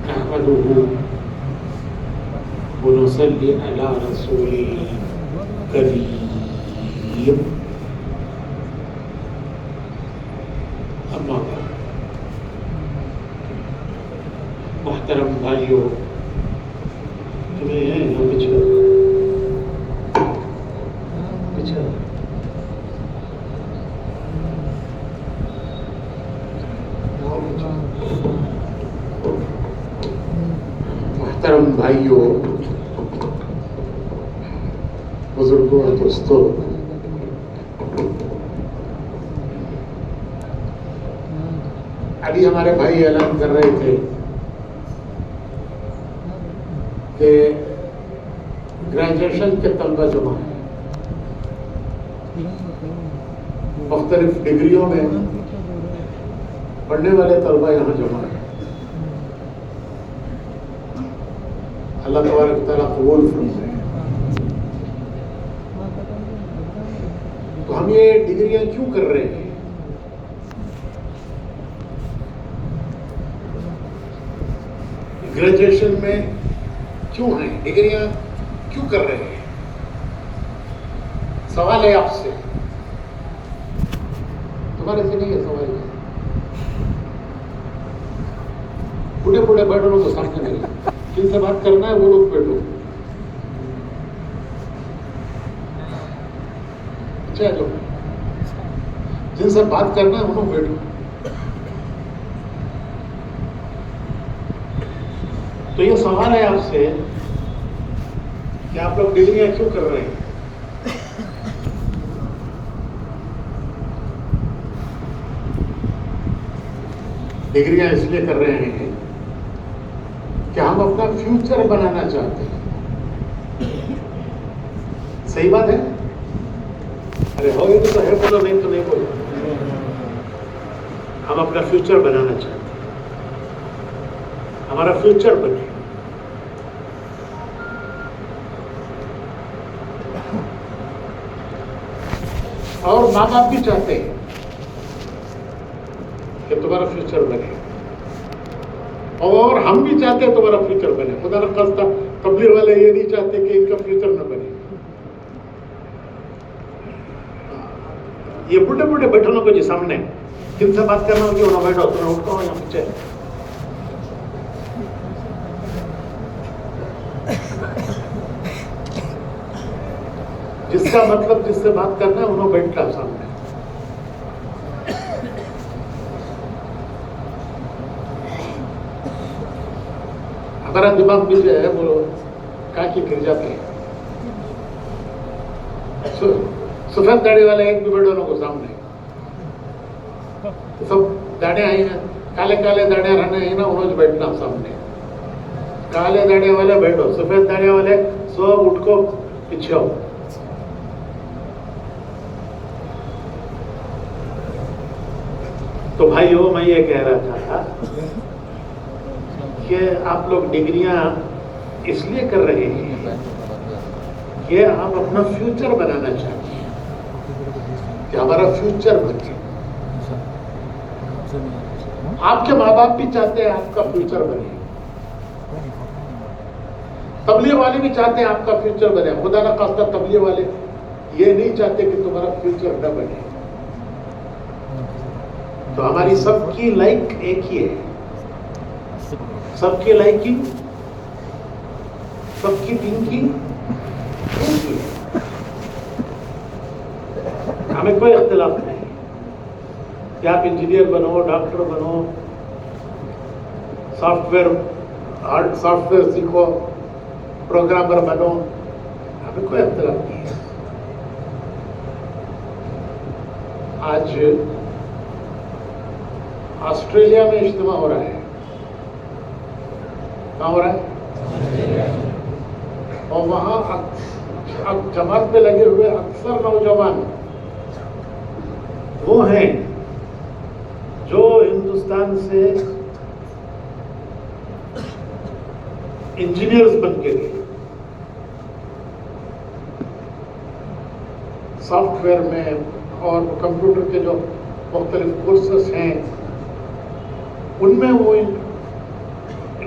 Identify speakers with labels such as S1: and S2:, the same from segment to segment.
S1: نحمده ونصلي على رسوله الكريم اما بعد. محترم بھائیوں، تمہیں یہاں پیچھے محترم بھائیوں، بزرگوں اور دوستوں، ابھی ہمارے بھائی اعلان کر رہے تھے کہ گریجویشن کے طلبہ جمع ہیں، مختلف ڈگریوں میں پڑھنے والے طلبہ یہاں جمع ہیں. اللہ تبارک تعالیٰ قبول فرمائے. تو ہم یہ ڈگریاں کیوں کر رہے ہیں؟ گریجویشن میں کیوں ہیں؟ ڈگریاں کیوں کر رہے ہیں؟ سوال ہے آپ سے، تمہارے سے نہیں ہے سوال. بوڑھے بوڑھے بیٹھو لوگ تو سامنے نہیں، جن سے بات کرنا ہے وہ لوگ بیٹھو. اچھا جو جن سے بات کرنا ہے وہ لوگ بیٹھو. تو یہ سوال ہے آپ سے کہ آپ لوگ ڈگریاں کیوں کر رہے ہیں؟ ڈگریاں اس لیے کر رہے ہیں کہ ہم اپنا فیوچر بنانا چاہتے ہیں. صحیح بات ہے؟ ارے ہو یہ تو ہے، بولو، نہیں تو نہیں بولو. ہم اپنا فیوچر بنانا چاہتے ہیں، ہمارا فیوچر بنے. اور ماں باپ بھی چاہتے ہیں کہ تمہارا فیوچر بنے، اور ہم بھی چاہتے ہیں تمہارا فیوچر بنے. خدا نہ خواستہ تبلیغ والے یہ نہیں چاہتے کہ ان کا فیوچر نہ بنے. یہ بوڑھے بوڑھے بیٹھوں کو جی سامنے جن سے بات کرنا ہوگی انہوں بیٹھو، تمہیں اٹھتا ہوں یہاں پیچھے. جس کا مطلب جس سے بات کرنا ہے انہوں بیٹھتا سامنے. ہمارا دماغ بھی جو ہے وہ کاکی گر جاتے ہیں. سفید داڑھی والے ایک بھی بیٹھو کو سامنے، سب داڑے آئی ہیں، کالے کالے داڑے رہنے ہیں نا، انہوں جو بیٹھنا سامنے. کالے داڑے والے بیٹھو، سفید داڑے والے سب اٹھ کو پیچھے ہو. تو بھائیو، میں یہ کہہ رہا تھا کہ آپ لوگ ڈگریاں اس لیے کر رہے ہیں کہ ہم اپنا فیوچر بنانا چاہتے ہیں، کہ ہمارا فیوچر بنے. آپ کے ماں باپ بھی چاہتے ہیں آپ کا فیوچر بنے، تبلیغ والے بھی چاہتے ہیں آپ کا فیوچر بنے. خدا نہ خواستہ تبلیغ والے یہ نہیں چاہتے کہ تمہارا فیوچر نہ بنے. تو ہماری سب کی لائک ایک ہی ہے، سب کی لائکنگ، سب کی تھنکنگ ایک ہی ہے. ہمیں کوئی اختلاف نہیں کہ آپ انجینئر بنو، ڈاکٹر بنو، سافٹ ویئر سیکھو، پروگرامر بنو، ہمیں کوئی اختلاف نہیں ہے. آج آسٹریلیا میں اجتماع ہو رہا ہے. کہاں ہو رہا ہے؟ اور وہاں جماعت پہ لگے ہوئے اکثر نوجوان وہ ہیں جو ہندوستان سے انجینئرز بن کے گئے، سافٹ ویئر میں اور کمپیوٹر کے جو مختلف کورسز ہیں ان میں وہ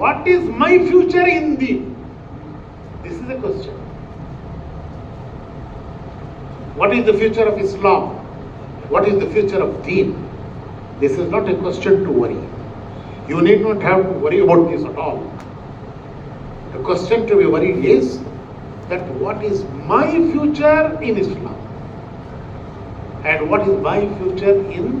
S1: What is my future in deen? This is the question. What is the future of Islam? What is the future of deen? This is not a question to worry. You need not have to worry about this at all. The question to be worried is that what is my future in Islam? And what is my future in deen?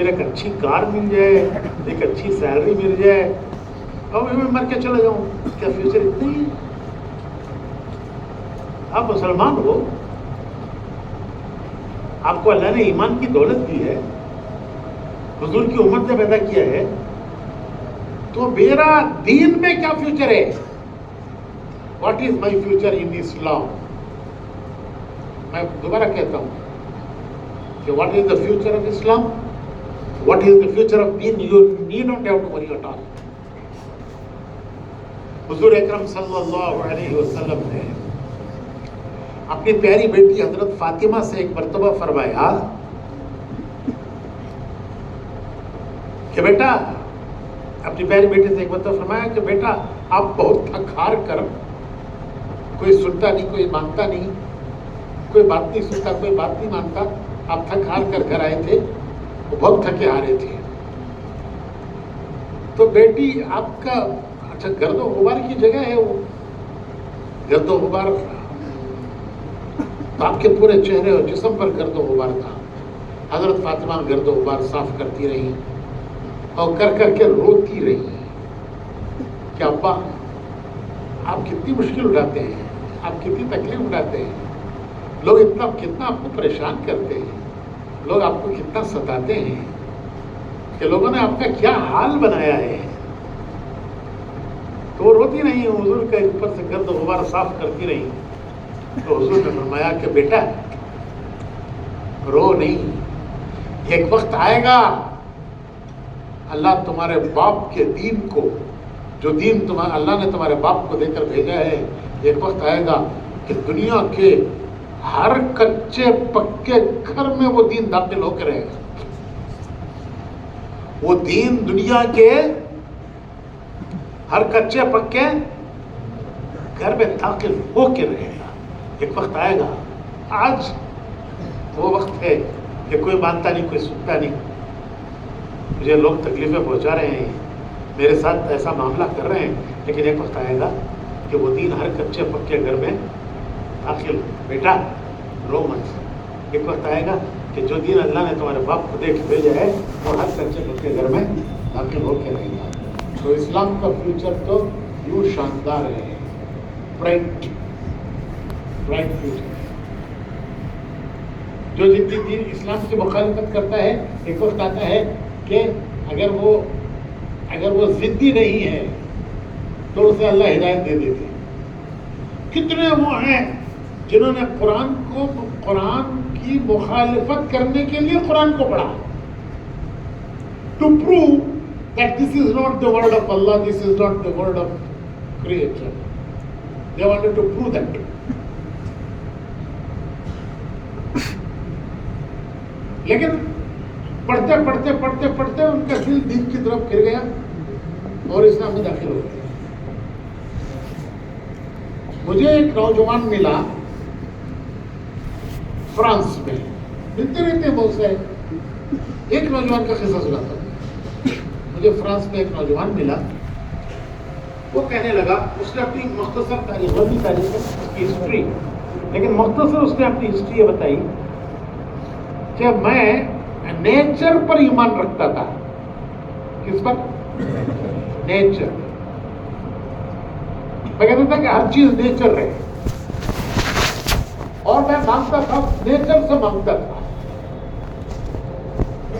S1: پھر ایک اچھی کار مل جائے, ایک اچھی salary مل جائے, اور میں مر کے چلا جاؤں, کیا فیوچر اتنا ہی ہے؟ آپ مسلمان ہو, آپ کو اللہ نے ایمان کی دولت دی ہے, حضور کی امت نے پیدا کیا ہے, تو میرا دین میں کیا فیوچر ہے؟ What is my future in Islam? میں دوبارہ کہتا ہوں کہ what is the future of Islam, what is the future of دین, you need not have to worry at all. حضور اکرم صلی اللہ علیہ وسلم نے اپنی پیاری بیٹی حضرت فاطمہ سے ایک مرتبہ فرمایا کہ بیٹا, اپنی پیاری بیٹی سے ایک مرتبہ فرمایا کہ بیٹا آپ بہت تھک ہار کر, کوئی سنتا نہیں, کوئی مانتا نہیں, کوئی بات نہیں سنتا, کوئی بات نہیں مانتا, آپ تھک ہار کر گھر آئے تھے, وہ بہت تھکے ہارے تھے. تو بیٹی آپ کا, اچھا گرد و غبار کی جگہ ہے وہ, گرد و غبار آپ کے پورے چہرے اور جسم پر گرد و غبار تھا. حضرت فاطمہ گرد و غبار صاف کرتی رہی اور کر کر کے روتی رہی کہ ابا آپ کتنی مشکل اٹھاتے ہیں, آپ کتنی تکلیف اٹھاتے ہیں, لوگ کتنا آپ کو پریشان کرتے ہیں, لوگ آپ کو کتنا ستاتے ہیں, کہ لوگوں نے آپ کا کیا حال بنایا ہے. تو وہ روتی نہیں, حضور کے اوپر سے گرد و غبار صاف کرتی رہی. تو حضور نے فرمایا کہ بیٹا رو نہیں, ایک وقت آئے گا اللہ تمہارے باپ کے دین کو, جو دین اللہ نے تمہارے باپ کو دے کر بھیجا ہے, ایک وقت آئے گا کہ دنیا کے ہر کچے پکے گھر میں وہ دین داخل ہو کے رہے گا. وہ دین دنیا کے ہر کچے پکے گھر میں داخل ہو کے رہے گا. ایک وقت آئے گا, آج وہ وقت ہے کہ کوئی مانتا نہیں, کوئی سنتا نہیں, مجھے لوگ تکلیفیں پہنچا رہے ہیں, میرے ساتھ ایسا معاملہ کر رہے ہیں, لیکن ایک وقت آئے گا کہ وہ دین ہر کچے پکے گھر میں داخل. بیٹا رو مت, ایک وقت آئے گا کہ جو دین اللہ نے تمہارے باپ کو دے کے بھیجا ہے وہ ہر کچے پکے گھر میں داخل ہو کے رہے گا. تو اسلام کا فیوچر تو یوں شاندار ہے, برائٹ فیوچر. جو جتنی دین اسلام کی مخالفت کرتا ہے, ایک وقت آتا ہے کہ اگر وہ ضدی نہیں ہے تو اسے اللہ ہدایت دے دیتے. کتنے وہ ہیں جنہوں نے قرآن کی مخالفت کرنے کے لیے قرآن کو پڑھا, to prove that this is not the word of Allah, this is not the word of creator. They wanted to prove that. لیکن پڑھتے ان کا دل دین کی طرف پھر گیا اور اسلام میں داخل ہو گیا. مجھے ایک نوجوان ملا فرانس میں, ملتے رہتے بہت سے. ایک نوجوان کا قصہ سناتا ہوں. مجھے فرانس میں ایک نوجوان ملا, وہ کہنے لگا, اس نے اپنی مختصر تاریخ, لمبی تاریخ اس کی ہسٹری, لیکن مختصر اس نے اپنی ہسٹری یہ بتائی کہ میں نیچر پر ایمان رکھتا تھا. کس پر؟ نیچر. میں کہتا تھا کہ ہر چیز نیچر رہے, اور میں مانگتا تھا, نیچر سے مانگتا تھا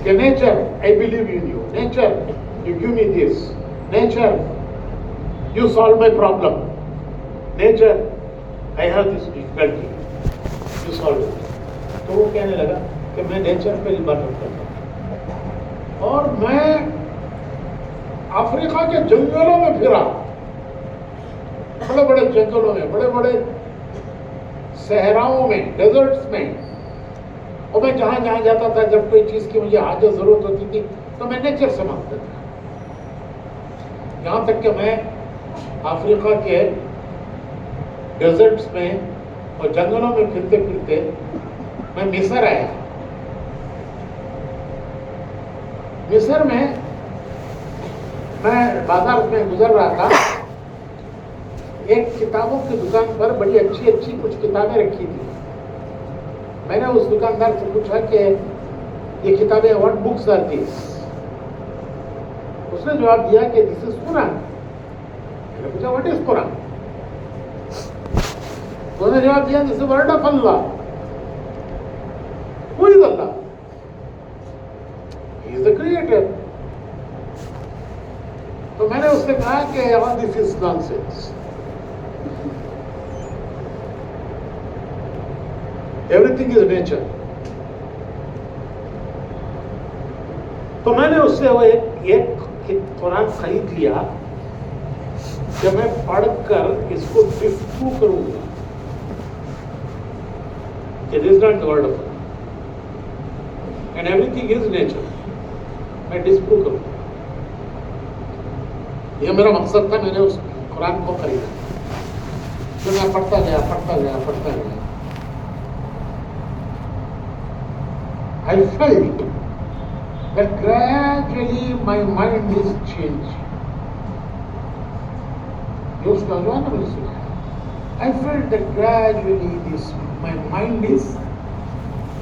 S1: کہ nature, I believe in you. Nature, you give me this. Nature, you solve my problem. Nature, I have this difficulty. You solve it. تو وہ کہنے لگا کہ میں نیچر پہ ایمان رکھتا تھا, اور میں افریقہ کے جنگلوں میں پھرا, بڑے بڑے جنگلوں میں, بڑے بڑے صحراؤں میں, ڈیزرٹس میں, اور میں جہاں جاتا تھا, جب کوئی چیز کی مجھے حاجت ضرورت ہوتی تھی تو میں نیچر سے مانگتا تھا. یہاں تک کہ میں افریقہ کے ڈیزرٹس میں اور جنگلوں میں پھرتے پھرتے میں مصر آیا. مصر میں بازار میں گزر رہا تھا, ایک کتابوں کی دکان پر بڑی اچھی کچھ کتابیں رکھی تھی. میں نے اس دکاندار سے پوچھا کہ یہ کتابیں what books are these؟ اس نے جواب دیا کہ this is قرآن. میں نے پوچھا what is قرآن؟ اس نے جواب دیا this is word of Allah. Who is Allah? He is the creator. تو میں نے اس سے کہا کہ this is nonsense. Everything is nature. تو میں نے اس سے وہ ایک قرآن خرید لیا کہ میں پڑھ کر اس کو ڈسپروو کروں گا کہ this is not the word of Allah and everything is nature. میں ڈسپروو کروں گا. یہ میرا مقصد تھا. میں نے اس قرآن کو خریدا. تو میں پڑھتا گیا. I felt that gradually my mind is changing. یہ اس نوجوان نے مجھے سنایا. I felt that gradually my mind is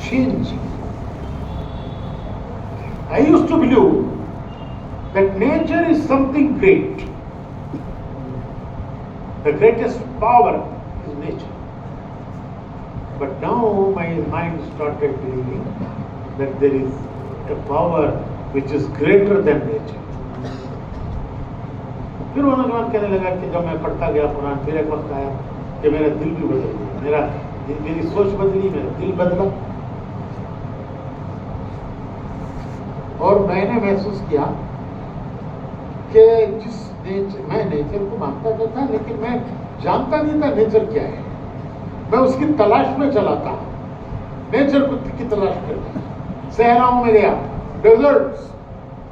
S1: changing. I used to believe that nature is something great. The greatest power is nature. But now my mind started believing that there is a power which is greater than nature. پھر وہ نوجوان کہنے لگا کہ جب میں پڑھتا گیا قرآن پھر ایک وقت آیا کہ میرا دل بھی بدل گیا. میری سوچ بدلی, میرا دل بدلا اور میں نے محسوس کیا کہ میں نیچر کو مانتا تو تھا لیکن میں جانتا نہیں تھا نیچر کیا ہے. میں اس کی تلاش میں چلا تھا. نیچر کی تلاش کرتا. صحراؤں میں گیا, desserts,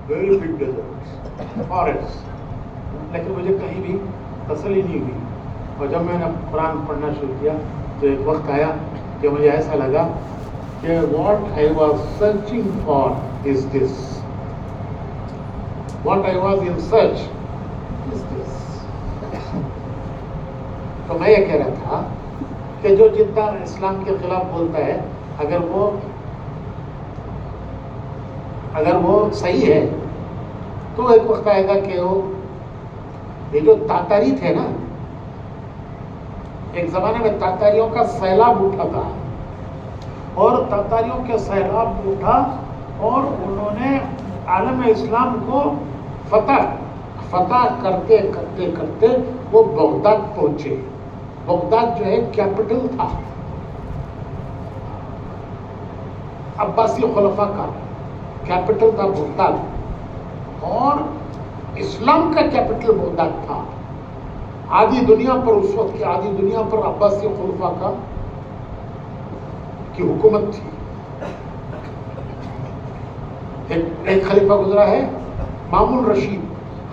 S1: very big desserts, forest, لیکن مجھے کہیں بھی تسلی نہیں ہوئی. اور جب میں نے قرآن پڑھنا شروع کیا تو ایک وقت آیا کہ مجھے ایسا لگا کہ what I was searching for is this. What I was in search is this. تو میں یہ کہہ رہا تھا کہ جو جتنا اسلام کے خلاف بولتا ہے اگر وہ صحیح ہے تو ایک وقت آئے گا کہ وہ یہ جو تاتاری تھے نا, ایک زمانے میں تاتاریوں کا سیلاب اٹھا تھا اور تاتاریوں کے سیلاب اٹھا اور انہوں نے عالم اسلام کو فتح کرتے کرتے وہ بغداد پہنچے. بغداد جو ہے کیپٹل تھا عباسی خلفاء کا, کیپٹل تھا بغداد اور اسلام کا کیپٹل بغداد تھا. آدھی دنیا پر اس وقت کی آدھی دنیا پر عباسی خلفاء کی حکومت تھی. ایک خلیفہ گزرا ہے مامون رشید,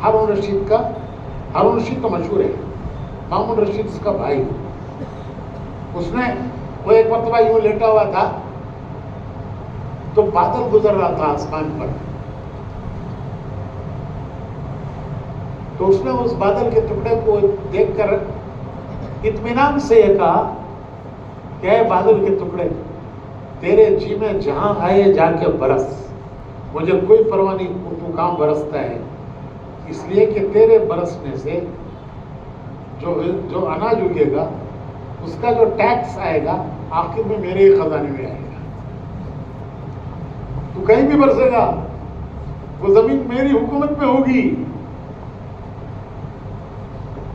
S1: ہارون رشید تو مشہور ہے. مامون رشید اس کا بھائی. اس نے وہ ایک مرتبہ یوں لیٹا ہوا تھا تو بادل گزر رہا تھا آسمان پر. تو اس نے اس بادل کے ٹکڑے کو دیکھ کر اطمینان سے یہ کہا کہ اے بادل کے ٹکڑے, تیرے جی میں جہاں آئے جا کے برس, مجھے کوئی پرواہ نہیں تو کہاں برستا ہے, اس لیے کہ تیرے برسنے سے جو اناج اگے گا اس کا جو ٹیکس آئے گا آخر میں میرے ہی خزانے میں آئے گا. تو کہیں بھی برسے گا وہ زمین میری حکومت میں ہوگی.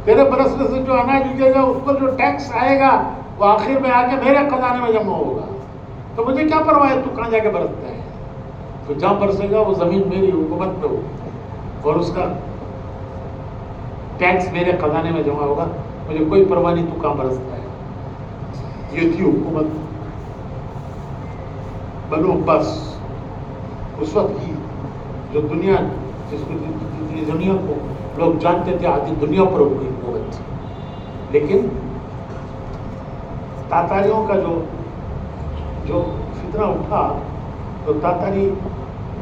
S1: تیرے برسنے سے جو اناج اگے گا اس پر جو ٹیکس آئے گا وہ آخر میں آ کے میرے خزانے میں جمع ہوگا. تو مجھے کیا پرواہ ہے تو کہاں جا کے برستا ہے. تو جہاں برسے گا وہ زمین میری حکومت میں ہوگی اور اس کا ٹیکس میرے خزانے میں جمع ہوگا. مجھے کوئی پرواہ نہیں تو کہاں برستا ہے. یہ تھی حکومت بنو عباس اس وقت کی, جو دنیا کو لوگ جانتے تھے آدھی دنیا پر حکومت تھی. لیکن تاتاریوں کا جو فتنہ اٹھا تو تاتاری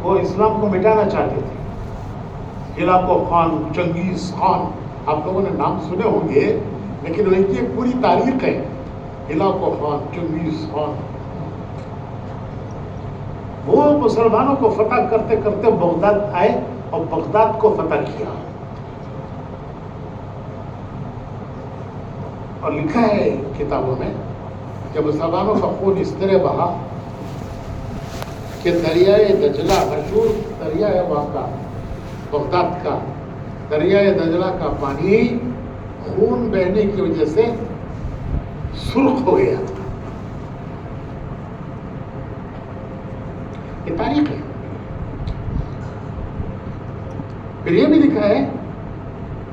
S1: وہ اسلام کو مٹانا چاہتے تھے. ہلاکو خان, چنگیز خان, آپ لوگوں نے نام سنے ہوں گے لیکن ان کی ایک پوری تاریخ ہے. ہلاکو خان, چنگیز خان, وہ مسلمانوں کو فتح کرتے کرتے بغداد آئے اور بغداد کو فتح کیا. اور لکھا ہے کتابوں میں کہ مسلمانوں کا خون اس طرح بہا کہ دریائے دجلہ، مشہور دریا ہے وہاں کا بغداد کا، دریائے دجلہ کا پانی خون بہنے کی وجہ سے سرخ ہو گیا. یہ تاریخ ہے. پھر یہ بھی لکھا ہے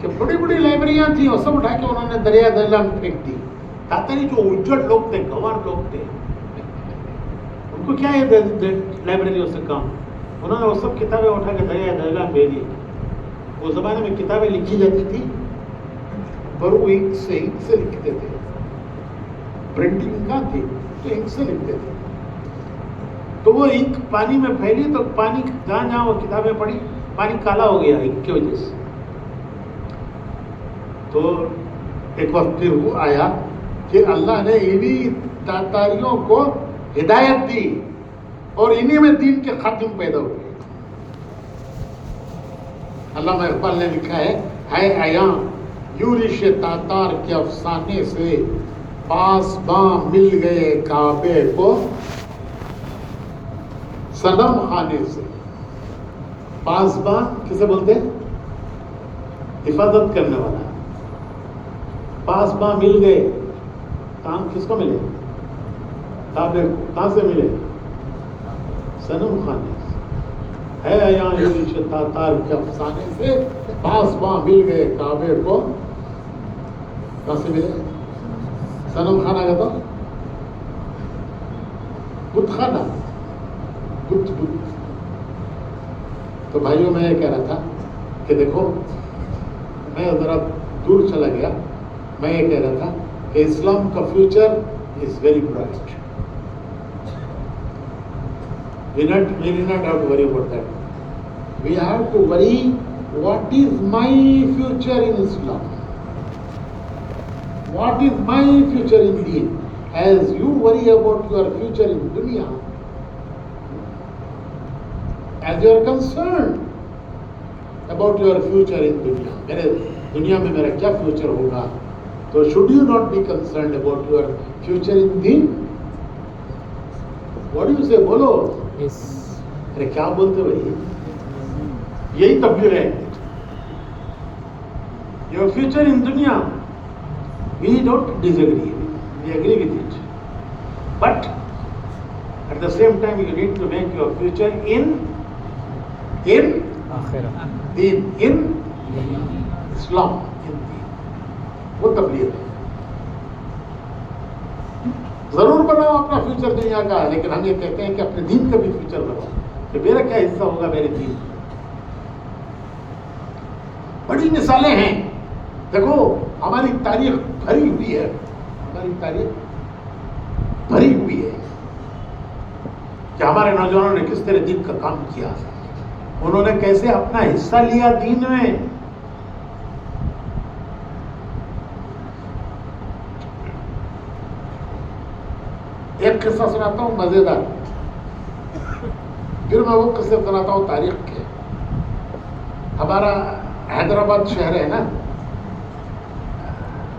S1: کہ بڑی بڑی لائبریریاں تھیں اور سب اٹھا کے انہوں نے دریا دجلہ میں پھینک دی. تاتاری جو اجڑ لوگ تھے، گنوار لوگ تھے، ان کو کیا ہے لائبریریوں سے کام؟ انہوں نے وہ سب کتابیں اٹھا کے دریا دجلہ میں بھیج دی. اس زمانے میں کتابیں لکھی جاتی تھی پر وہ انک سے لکھتے تھے. پرنٹنگ کہاں تھی تو انک سے لکھتے تھے. تو وہ انک پانی میں پھیلی تو پانی جہاں جہاں وہ کتابیں پڑھی پانی کالا ہو گیا انک کی وجہ سے. تو ایک وقت پھر وہ آیا کہ اللہ نے انہی تاتاریوں کو ہدایت دی اور انہی میں دین کے خاتم پیدا ہوئے. علامہ اقبال نے لکھا ہے عیاں یورش تاتار کے افسانے سے پاسباں مل گئے کعبے کو صنم خانے سے. پاسباں کسے بولتے ہیں؟ حفاظت کرنے والا. پاسباں مل گئے، کام کس کو ملے؟ کعبے کو. کہاں سے ملے؟ صنم خانے سے. ہے عیاں یورش تاتار کے افسانے سے پاسباں مل گئے کعبے کو. کہاں سے ملے؟ صنم خانہ کا تو بت خانہ، بت. تو بھائیوں میں یہ کہہ رہا تھا کہ دیکھو میں ذرا دور چلا گیا. میں یہ کہہ رہا تھا کہ اسلام کا future is very bright. We do not have to worry about that. We have to worry what is my future in Islam. What is my future in Deen? As you worry about your future in dunya, as you are concerned about your future in dunya, میرے دنیا میں میرا کیا future ہوگا، تو should you not be concerned about your future in deen? What do you say? بولو. ارے کیا بولتے بھائی؟ یہی تبلیغ ہے. Your future in dunya, we don't disagree. We agree with it. But at the same time, you need to make your future in deen, in Islam, in deen. وہ تبلیغ ہے. ضرور بناؤ اپنا فیوچر دنیا کا، لیکن ہم یہ کہتے ہیں کہ اپنے دین کا بھی فیوچر بناؤ کہ میرا کیا حصہ ہوگا میرے دین. بڑی مثالیں ہیں. دیکھو ہماری تاریخ بھری ہوئی ہے، ہماری تاریخ بھری ہوئی ہے کہ ہمارے نوجوانوں نے کس طرح دین کا کام کیا، انہوں نے کیسے اپنا حصہ لیا دین میں. ایک قصہ سناتا ہوں مزیدار، پھر میں وہ قصے سناتا ہوں تاریخ کے. ہمارا حیدرآباد شہر ہے نا،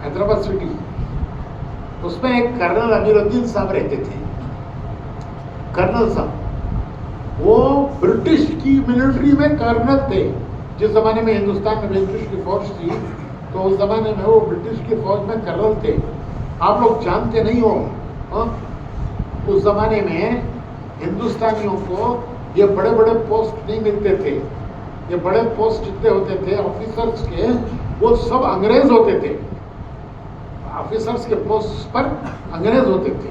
S1: حیدرآباد سٹی، اس میں ایک کرنل امیر الدین صاحب رہتے تھے. کرنل صاحب وہ برٹش کی ملٹری میں کرنل تھے. جس زمانے میں ہندوستان میں برٹش کی فوج تھی تو اس زمانے میں وہ برٹش کی فوج میں کرنل تھے. آپ لوگ جانتے نہیں ہو، اس زمانے میں ہندوستانیوں کو یہ بڑے بڑے پوسٹ نہیں ملتے تھے. یہ بڑے پوسٹ جتنے ہوتے تھے آفیسرز کے، وہ سب انگریز ہوتے تھے. آفیسرز کے پوسٹ پر انگریز ہوتے تھے،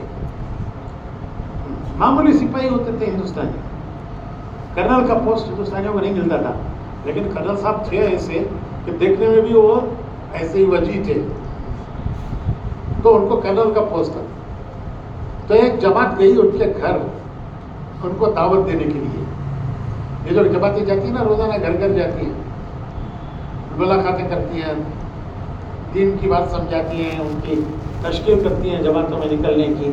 S1: معمولی سپاہی ہوتے تھے ہندوستانی. کرنل کا پوسٹ ہندوستانیوں کو نہیں ملتا تھا، لیکن کرنل صاحب تھے ایسے کہ دیکھنے میں بھی وہ ایسے ہی وجیح تھے، تو ان کو کرنل کا پوسٹ تھا. تو ایک جماعت گئی ان کے گھر ان کو دعوت دینے کے لیے. یہ جو جماعتیں جاتی ہیں نا، روزانہ گھر گھر جاتی ہیں، ملاقاتیں کرتی ہیں، دین کی بات سمجھاتی ہیں، ان کی تشکیل کرتی ہیں جماعتوں میں نکلنے کی،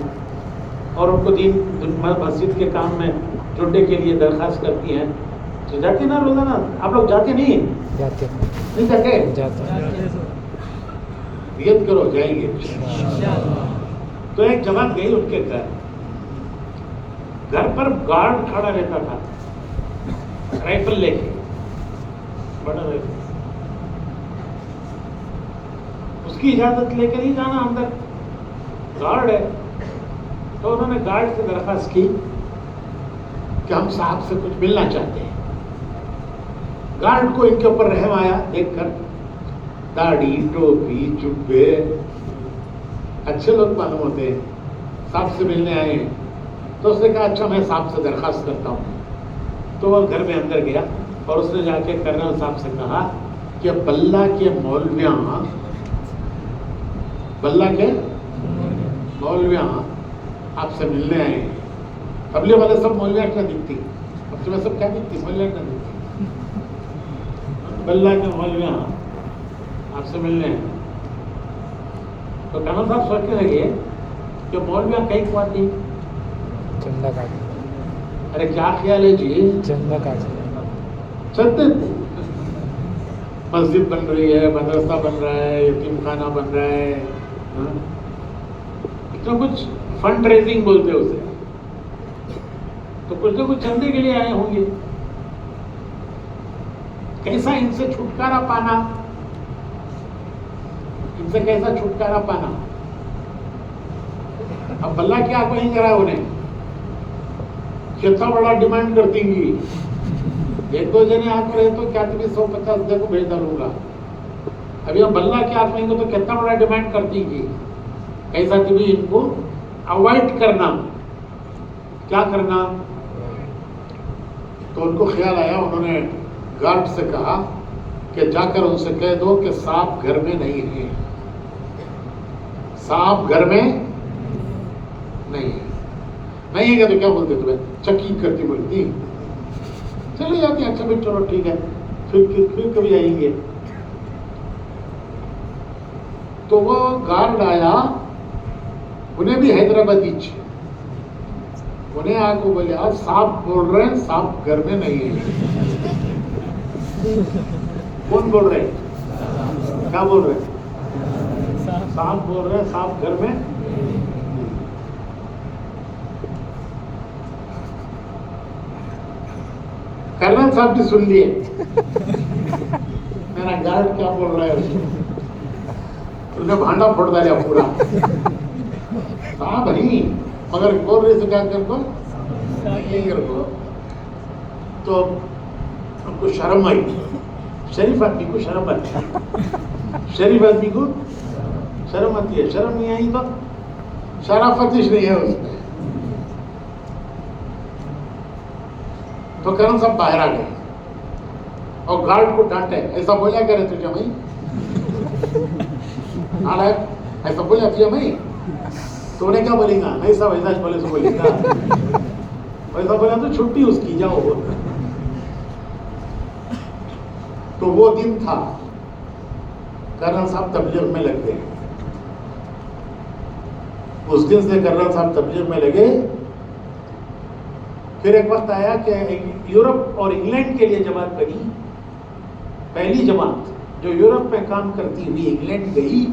S1: اور ان کو دین مسجد کے کام میں ٹڈے کے لیے درخواست کرتی ہیں تو جاتی نا روزانہ. آپ لوگ جاتے نہیں؟
S2: جاتے
S1: نہیں جاتے؟
S2: جاتے.
S1: نیت کرو جائیں گے. تو ایک جماعت گئی ان کے گھر پر گارڈ کھڑا رہتا تھا رائفل لے کے, بڑا رائفل. اس کی اجازت لے کر ہی جانا اندر, گارڈ ہے. تو انہوں نے گارڈ سے درخواست کی کہ ہم صاحب سے کچھ ملنا چاہتے ہیں. گارڈ کو ان کے اوپر رحم آیا دیکھ کر, داڑھی, ٹوپی, جبے, اچھے لوگ معلوم ہوتے ہیں, صاحب سے ملنے آئے ہیں. تو اس نے کہا اچھا میں صاحب سے درخواست کرتا ہوں. تو وہ گھر میں اندر گیا اور اس نے جا کے کرنل صاحب سے کہا کہ بلہ کے مولویاں آپ سے ملنے آئے ہیں. تبلیغ والے سب مولویات نہ دکھتی, اب تمہیں سب کیا دکھتی, مولویات نہ دکھتی. بلہ کے مولویاں آپ سے ملنے ہیں. تو کرنل صاحب سوچنے لگے کہ مولویاں کہیں کو آتی,
S2: چندہ کاٹ.
S1: ارے کیا خیال ہے جی,
S2: چندہ کاٹ.
S1: چندے, مسجد بن رہی ہے, مدرسہ بن رہا ہے, یتیم خانہ بن رہا ہے, تو کچھ فنڈ ریزنگ بولتے اسے, تو کچھ نہ کچھ چندے کے لیے آئے ہوں گے. کیسا ان سے چھٹکارا پانا, ان سے کیسا چھٹکارا پانا. اب اللہ کیا کہیں کرا انہیں, کتنا بڑا ڈیمانڈ کر دیں گی. ایک دو جنے آ کر تو کیا تمہیں 150 کو بھیج ڈالوں گا. ابھی ہم بلّہ کے ہاتھ میں تو کتنا بڑا ڈیمانڈ کر دیں گی. ایسا تمہیں ان کو اوائڈ کرنا, کیا کرنا. تو ان کو خیال آیا, انہوں نے گارڈ سے کہا کہ جا کر ان سے کہہ دو کہ صاحب گھر میں نہیں ہے, صاحب گھر میں نہیں ہے. نہیں ہے تو کیا بولتے تمہیں, چکی کرتی بولتی, چلے جاتے ہیں. اچھا بھائی چلو ٹھیک ہے, پھر کبھی آئیں گے. تو وہ گارڈ آیا, انہیں بھی حیدرآبادی, انہیں آ کو بولے آج صاحب بول رہے ہیں صاحب گھر میں نہیں ہے. کون بول رہے ہیں, کیا بول رہے ہیں, صاحب بول رہے ہیں صاحب گھر میں. کرنل صاحب بھی سن لیے میرا گارڈ کیا بول رہا ہے. اس نے بھانڈا پھوڑ دیا پورا. ہاں بھائی مگر بول رہے سے کیا کر کو نہیں کر کو. تو ہم کو شرم آئی. شریف آدمی کو شرم آتی ہے, شریف آدمی کو شرم آتی ہے. شرم نہیں آئی تو شرافتش نہیں ہے اس میں. تو کرن صاحب باہر آ گئے اور گارڈ کو ڈانٹے, ایسا بولا کرے تجھے بھائی, ایسا بولا تجھے بھائی. تو انہیں کیا بولے گا, نہیں صاحب ایسا بولے سے بولے گا, ایسا بولا تو چھٹی اس کی, جاؤ. تو وہ دن تھا کرنل صاحب تبلیغ میں لگ گئے. اس دن سے کرنل صاحب تبلیغ میں لگے. پھر ایک وقت آیا کہ یورپ اور انگلینڈ کے لیے جماعت بنی. پہلی جماعت جو یورپ میں کام کرتی ہوئی انگلینڈ گئی,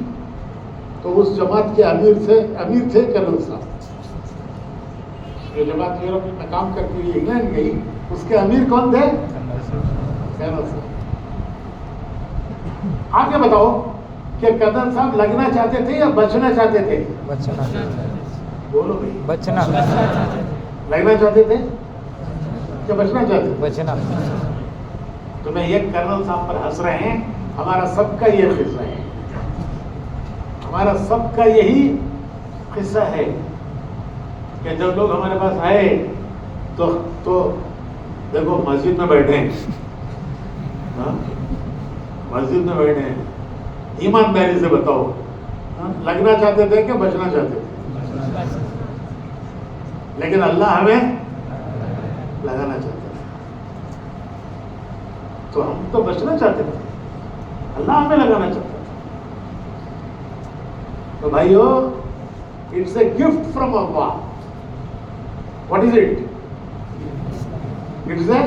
S1: تو اس جماعت کے امیر تھے کرنل صاحب. جو جماعت یورپ میں کام کرتی ہوئی انگلینڈ گئی, اس کے امیر کون تھے, کرنل صاحب. آگے بتاؤ کہ کرنل صاحب لگنا چاہتے تھے یا بچنا چاہتے تھے؟
S2: بچنا.
S1: بولو بھائی,
S2: بچنا.
S1: لگنا چاہتے تھے کہ بچنا چاہتے تھے؟
S2: بچنا.
S1: تمہیں یہ کرنل صاحب پر ہنس رہے ہیں, ہمارا سب کا یہ قصہ ہے. ہمارا سب کا یہی قصہ ہے کہ جب لوگ ہمارے پاس آئے تو دیکھو مسجد میں بیٹھے ہیں, مسجد میں بیٹھے ہیں, ایمانداری سے بتاؤ لگنا چاہتے تھے کہ بچنا چاہتے تھے؟ لیکن اللہ ہمیں لگانا چاہتا ہے, تو ہم تو بچنا چاہتے تھے, اللہ ہمیں لگانا چاہتا ہے. تو بھائیو, it's a gift from Allah. What is it? It's a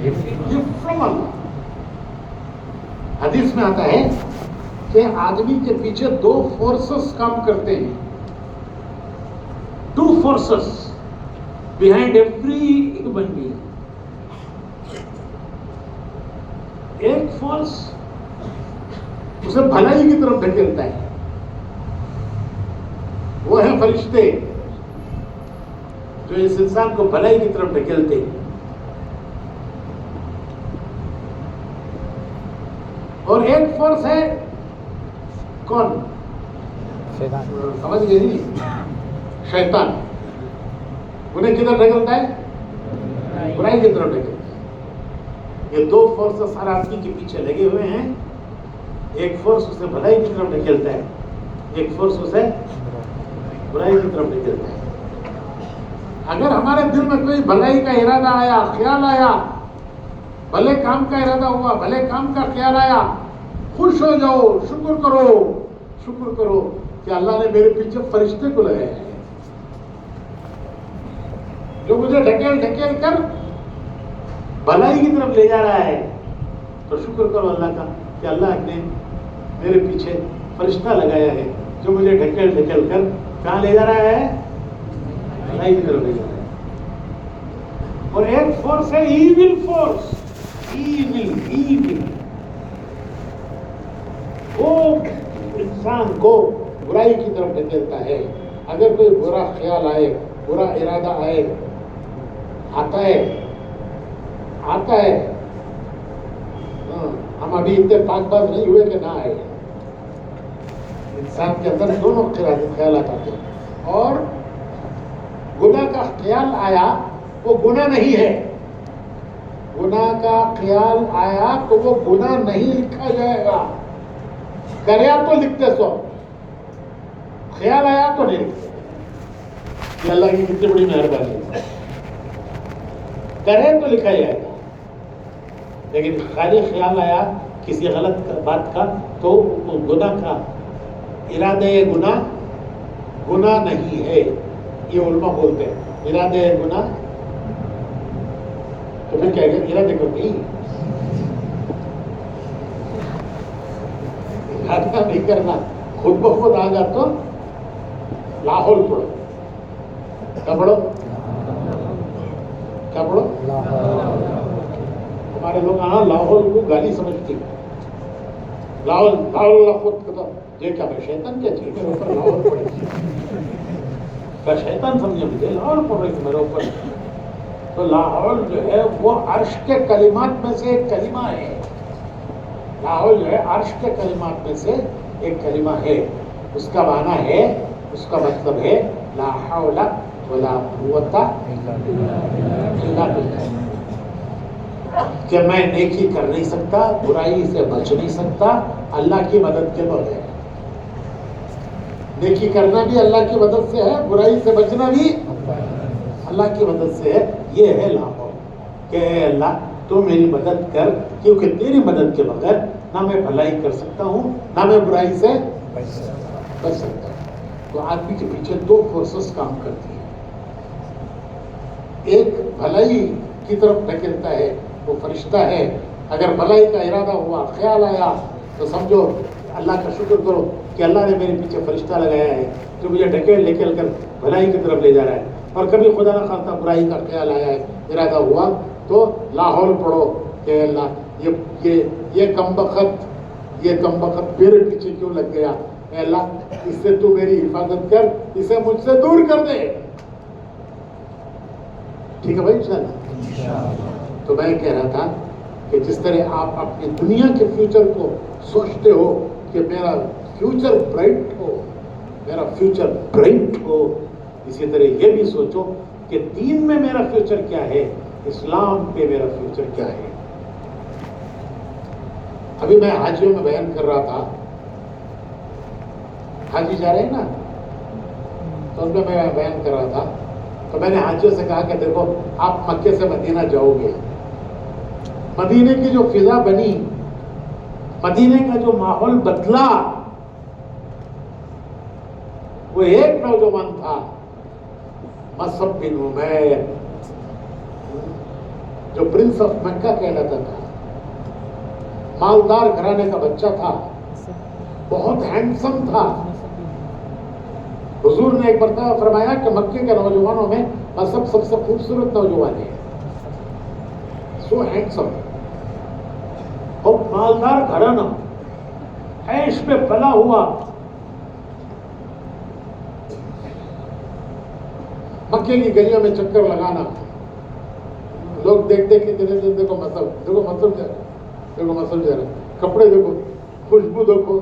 S1: gift from Allah. حدیث میں آتا ہے کہ آدمی کے پیچھے دو فورسز کام کرتے ہیں. Two forces behind every human being. ایک فورس اسے بھلائی کی طرف دھکیلتا ہے، وہ ہے فرشتے جو اس انسان کو بھلائی کی طرف دھکیلتے ہیں. اور ایک فورس ہے کون؟
S2: شیطان.
S1: سمجھ گئے نہیں؟ شیطان. انہیں کدھر دھکیلتا ہے؟ برائی کی طرف دھکیلتا ہے. یہ دو فورسز ہر آدمی کے پیچھے لگے ہوئے ہیں. ایک فورس اسے بھلائی کی طرف دھکیلتا ہے، ایک فورس اسے برائی کی طرف دھکیلتا ہے. اگر ہمارے دل میں کوئی بھلائی کا ارادہ آیا، خیال آیا، بھلے کام کا ارادہ ہوا، بھلے کام کا خیال آیا، خوش ہو جاؤ، شکر کرو، شکر کرو کہ اللہ نے میرے پیچھے فرشتے کو لگایا ہے جو مجھے ڈھکیل ڈھکیل کر بھلائی کی طرف لے جا رہا ہے. تو شکر کرو اللہ کا کہ اللہ نے میرے پیچھے فرشتہ لگایا ہے جو مجھے ڈھکیل ڈھکیل کر کہاں لے جا رہا ہے؟ بھلائی کی طرف لے جا رہا ہے. اور ایک فورس ہے ایول فورس. ایول وہ انسان کو برائی کی طرف ڈھکیلتا ہے. اگر کوئی برا خیال آئے، برا ارادہ آئے، آتا ہے. ہم ابھی اتنے پاک باز نہیں ہوئے کہ نہ آئے. انسان کے اندر دونوں خیالات آتے ہیں. اور گناہ کا خیال آیا وہ گناہ نہیں ہے. گناہ کا خیال آیا تو وہ گناہ نہیں لکھا جائے گا. کریا تو لکھتے سو، خیال آیا تو نہیں لکھتے. یہ اللہ کی کتنی بڑی مہربانی ہے. کرے تو لکھا جائے گا، لیکن خالی خیال آیا کسی غلط بات کا تو گناہ کا ارادہ گناہ نہیں ہے. یہ علماء بولتے ہیں ارادہ گناہ. تو پھر کیا ارادے کو نہیں، ارادہ نہیں کرنا. خود بخود آ جا تو لاہور پڑھو. کیا پڑھو؟ کیا پڑھو؟ ہمارے لوگ ہاں لاہور کو گالی سمجھتے ہیں. لاہور خود کہتا یہ کیا میں شیطان کیا چیز میرے اوپر لاہور پڑے گی؟ کیا شیطان سمجھے مجھے لاہور پڑ رہی تھی میرے اوپر؟ تو لاہور جو ہے وہ عرش کے کلمات میں سے ایک کلمہ ہے. لاہور جو ہے عرش کے کلمات میں سے ایک کلمہ ہے. اس کا معنی ہے، اس کا مطلب ہے لا حول ولا قوت الا باللہ. کہ میں نیکی کر نہیں سکتا، برائی سے بچ نہیں سکتا اللہ کی مدد کے بغیر. نیکی کرنا بھی اللہ کی مدد سے ہے، برائی سے بچنا بھی اللہ کی مدد سے ہے. یہ ہے لاہور کہ اے اللہ تو میری مدد کر، کیونکہ تیری مدد کے بغیر نہ میں بھلائی کر سکتا ہوں نہ میں برائی سے بچ سکتا ہوں. تو آدمی کے پیچھے دو فورسز کام کرتی ہیں. ایک بھلائی کی طرف دھکیلتا ہے، وہ فرشتہ ہے. اگر بھلائی کا ارادہ ہوا، خیال آیا تو سمجھو اللہ کا شکر کرو کہ اللہ نے میرے پیچھے فرشتہ لگایا ہے جو مجھے ڈھکیل کر بھلائی کی طرف لے جا رہا ہے. اور کبھی خدا نہ خواستہ برائی کا خیال آیا ہے، ارادہ ہوا تو لاہور پڑھو کہ اللہ یہ کمبخت میرے پیچھے کیوں لگ گیا؟ اے اللہ اس سے تو میری حفاظت کر، اسے مجھ سے دور کر دے. ٹھیک ہے بھائی انشاءاللہ. تو میں کہہ رہا تھا کہ جس طرح آپ اپنی دنیا کے فیوچر کو سوچتے ہو کہ میرا فیوچر برائٹ ہو، اسی طرح یہ بھی سوچو کہ دین میں میرا فیوچر کیا ہے، اسلام پہ میرا فیوچر کیا ہے. ابھی میں حاجیوں میں بیان کر رہا تھا، حاجی جا رہے ہیں نا، تو ان میں بیان کر رہا تھا. تو میں نے حاجیوں سے کہا کہ دیکھو آپ مکے سے مدینہ جاؤ گے، مدینے کی جو فضا بنی، مدینے کا جو ماحول بدلا، وہ ایک نوجوان تھا مصعب بن عمیر جو پرنس آف مکہ کہلاتا تھا، مالدار گھرانے کا بچہ تھا، بہت ہینڈسم تھا. حضور نے ایک مرتبہ فرمایا کہ مکے کے نوجوانوں میں سب سے خوبصورت نوجوان ہے. سو ہینڈسم اور مالدار گھرانہ، عیش پہ پلا ہوا. مکے کی گلیوں میں چکر لگانا، لوگ دیکھتے کہ دیکھو مسل جا رہا، کپڑے دیکھو، خوشبو دیکھو،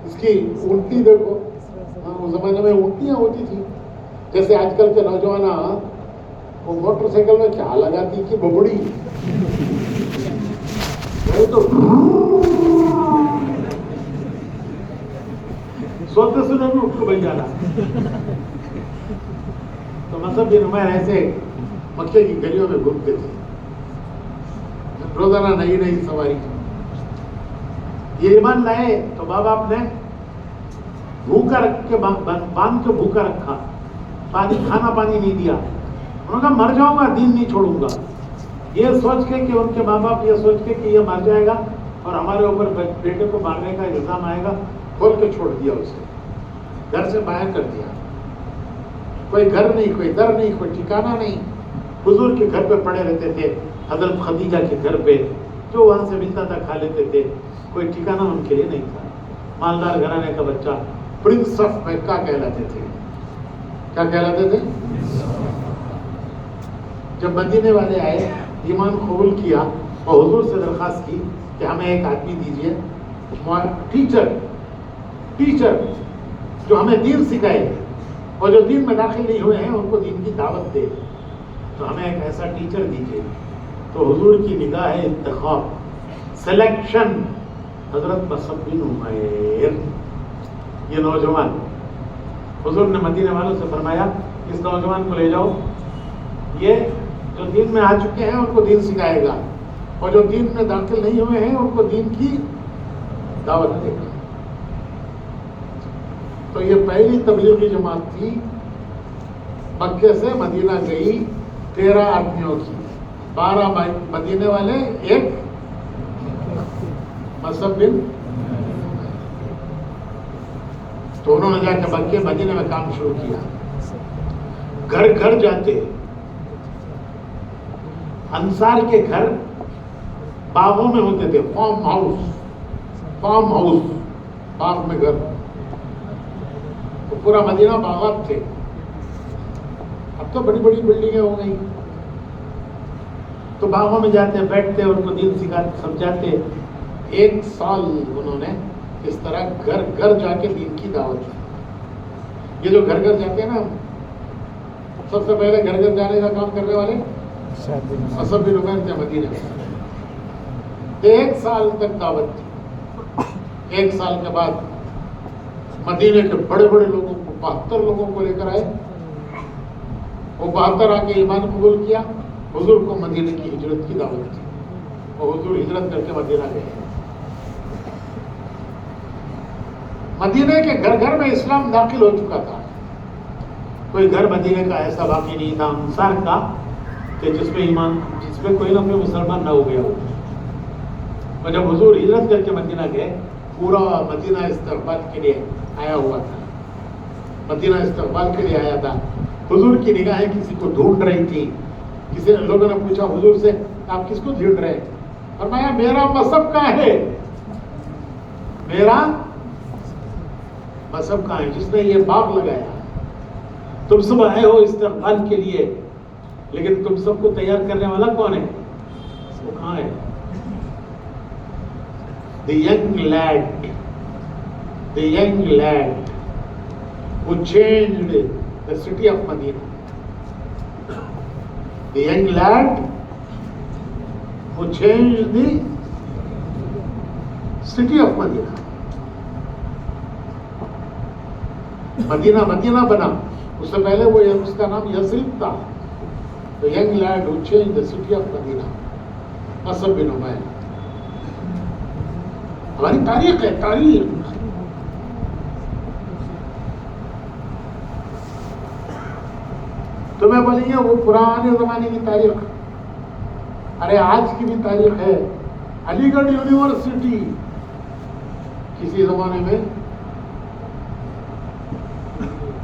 S1: اس کی اونٹی دیکھو. اس زمانے میں اونٹیاں ہوتی تھی جیسے آج کل کے نوجوان وہ موٹر سائیکل میں کیا لگاتی کہ ببڑی تو سوتے سنے بھی اٹھ کو بن جانا. تو مذہب کے نمائر ایسے مکے کی گلیوں میں گھومتے تھے، روزانہ نئی نئی سواری. یہ ایمان لائے تو ماں باپ نے بھوکا رکھ کے باندھ کے بھوکا رکھا، کھانا پانی نہیں دیا. انہوں نے کہا مر جاؤں گا، دین نہیں چھوڑوں گا. یہ سوچ کے کہ ان کے ماں باپ یہ سوچ کے کہ یہ مر جائے گا اور ہمارے اوپر بیٹے کو مارنے کا الزام آئے گا، کھول کے چھوڑ دیا اسے، گھر سے باہر کر دیا. کوئی گھر نہیں، کوئی در نہیں، کوئی ٹھکانہ نہیں. حضور کے گھر پہ پڑے رہتے تھے، حضرت خدیجہ کے گھر پہ، جو وہاں سے ملتا تھا کھا لیتے تھے. کوئی ٹھکانہ ان کے لیے نہیں تھا. مالدار گھرانے کا بچہ، پرنس آف مکہ کہلاتے تھے. کیا کہلاتے تھے؟ جب مدینے والے آئے، ایمان قبول کیا اور حضور سے درخواست کی کہ ہمیں ایک آدمی دیجیے، ٹیچر جو ہمیں دین سکھائے اور جو دین میں داخل نہیں ہوئے ہیں ان کو دین کی دعوت دے، تو ہمیں ایک ایسا ٹیچر دیجیے. تو حضور کی نگاہ انتخاب، سلیکشن، حضرت مصعب بن عمیر. یہ نوجوان، حضور نے مدینے والوں سے فرمایا اس نوجوان کو لے جاؤ، یہ جو دین میں آ چکے ہیں ان کو دین سکھائے گا اور جو دین میں داخل نہیں ہوئے ہیں ان کو دین کی دعوت دے گا. تو یہ پہلی تبلیغی جماعت تھی، مکے سے مدینہ گئی 13 آدمیوں کی، 12 مدینے والے، ایک مصعب بن. تو انہوں نے جا کے مکے مدینے میں کام شروع کیا. گھر گھر جاتے. انصار کے گھر باغوں میں ہوتے تھے، فارم ہاؤس، باغ میں گھر. تو پورا مدینہ باغات تھے. اب تو بڑی بڑی بلڈنگیں ہو گئی. تو باغوں میں جاتے، بیٹھتے، ان کو دین سکھاتے، سمجھاتے. 1 سال انہوں نے اس طرح گھر گھر جا کے دین کی دعوت دی. یہ جو گھر گھر جاتے ہیں نا، سب سے پہلے گھر گھر جانے کا کام کرنے والے مصعب بن عمیر تھے مدینہ میں. 1 سال تک دعوت دی. 1 سال کے بعد مدینے کے بڑے بڑے لوگوں کو، 72 لوگوں کو لے کر آئے. وہ 72 آ کے ایمان قبول کیا. حضور کو مدینے کی ہجرت کی دعوت دی اور حضور ہجرت کر کے مدینہ گئے. مدینے کے گھر گھر میں اسلام داخل ہو چکا تھا. کوئی گھر مدینے کا ایسا باقی نہیں تھا انصار کا کہ جس پہ کوئی نہ کوئی مسلمان نہ ہو گیا ہو. اور جب حضور ہجرت کر کے مدینہ گئے، پورا مدینہ استقبال کے لیے آیا ہوا تھا. مدینہ استقبال کے لیے آیا تھا. حضور کی نگاہیں کسی کو ڈھونڈ رہی تھی. کسی لوگوں نے پوچھا حضور سے، آپ کس کو ڈھونڈ رہے ہیں؟ فرمایا میرا مصعب کہاں ہے، میرا مصعب کہاں ہے جس نے یہ باغ لگایا. تم سب آئے ہو استقبال کے لیے، لیکن تم سب کو تیار کرنے والا کون ہے؟ وہ کہاں ہے؟ The young lad who changed the city of Medina. The young lad who changed the city of Medina. مدینہ بنا، اس سے پہلے وہ اس کا نام یثرب تھا. The young lad who changed the city of Medina. Musab بن عمیر. ہماری تاریخ ہے، تاریخ. تو میں بولیں گے وہ پرانے زمانے کی تاریخ. ارے آج کی بھی تاریخ ہے، علی گڑھ یونیورسٹی کسی زمانے میں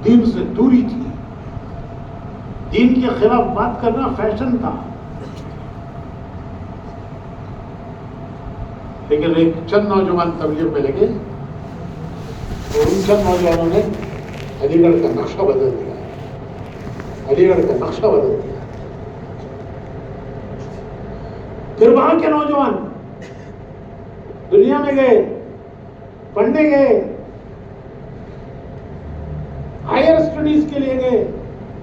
S1: دین سے دوری تھی، دین کے خلاف بات کرنا فیشن تھا، لیکن ایک چند نوجوان تبلیغ میں لگے اور ان چند نوجوانوں نے علی گڑھ کا نقشہ بدل دیا، علی گڑھ کا نقشہ بدل دیا۔ پھر وہاں کے نوجوان دنیا میں گئے، پڑھنے گئے، ہائر اسٹڈیز کے لیے گئے،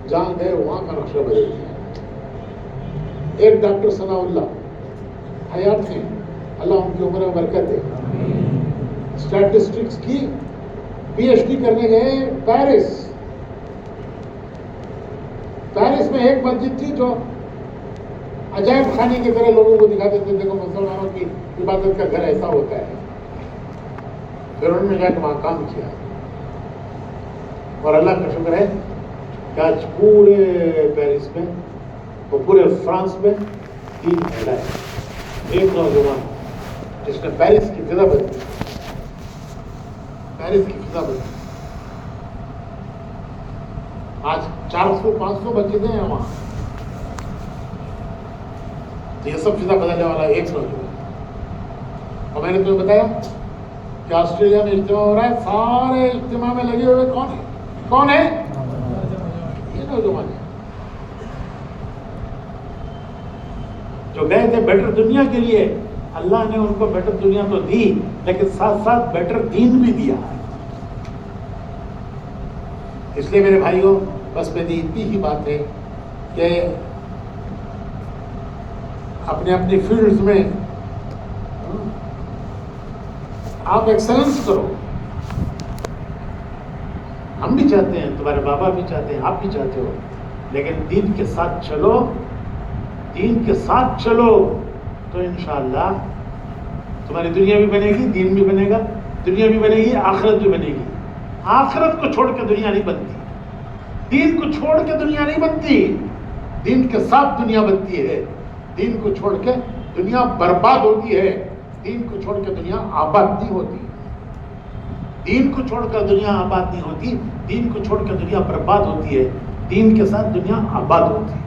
S1: جہاں گئے وہاں کا نقشہ بدل دیا۔ ایک ڈاکٹر ثناء اللہ حیات ہیں، اللہ ان کی عمر میں برکت ہے، اسٹیٹسٹکس کی پی ایچ ڈی کرنے گئے پیرس میں ایک مسجد تھی جو عجائب خانے کی طرح لوگوں کو دکھاتے تھے، دیکھو مسلمانوں کی عبادت کا گھر ایسا ہوتا ہے۔ پھر انہوں نے جا کے وہاں کام کیا اور اللہ کا شکر ہے کہ آج پورے پیرس میں اور پورے فرانس میں دین پھیلا ہے۔ ایک نوجوان جس نے پیرس کی فضا بدلی، پیرس کی فضا بدلی، آج 400-500 مسجدیں ہیں وہاں، یہ سب فضا بدلنے والا ایک نوجوان۔ اور میں نے تمہیں بتایا کہ آسٹریلیا میں اجتماع ہو رہا ہے، سارے اجتماع میں لگے ہوئے کون ہے؟ یہ نوجوان ہے جو گئے تھے بیٹر دنیا کے لیے۔ اللہ نے ان کو بیٹر دنیا تو دی، لیکن ساتھ ساتھ بیٹر دین بھی دیا۔ اس لیے میرے بھائیوں، بس میری اتنی ہی بات ہے کہ اپنے اپنے فیلڈز میں آپ ایکسلنس کرو۔ ہم بھی چاہتے ہیں، تمہارے بابا بھی چاہتے ہیں، آپ بھی چاہتے ہو، لیکن دین کے ساتھ چلو، دین کے ساتھ چلو تو انشاءاللہ تمہاری دنیا بھی بنے گی، دین بھی بنے گا، دنیا بھی بنے گی، آخرت بھی بنے گی۔ آخرت کو چھوڑ کے دنیا نہیں بنتی، دین کو چھوڑ کے دنیا نہیں بنتی، دین کے ساتھ دنیا بنتی ہے۔ دین کو چھوڑ کے دنیا برباد ہوتی ہے، دین کو چھوڑ کے دنیا آباد نہیں ہوتی، دین کو چھوڑ کر دنیا آباد نہیں ہوتی، دین کو چھوڑ کے دنیا برباد ہوتی ہے، دین کے ساتھ دنیا آباد ہوتی ہے۔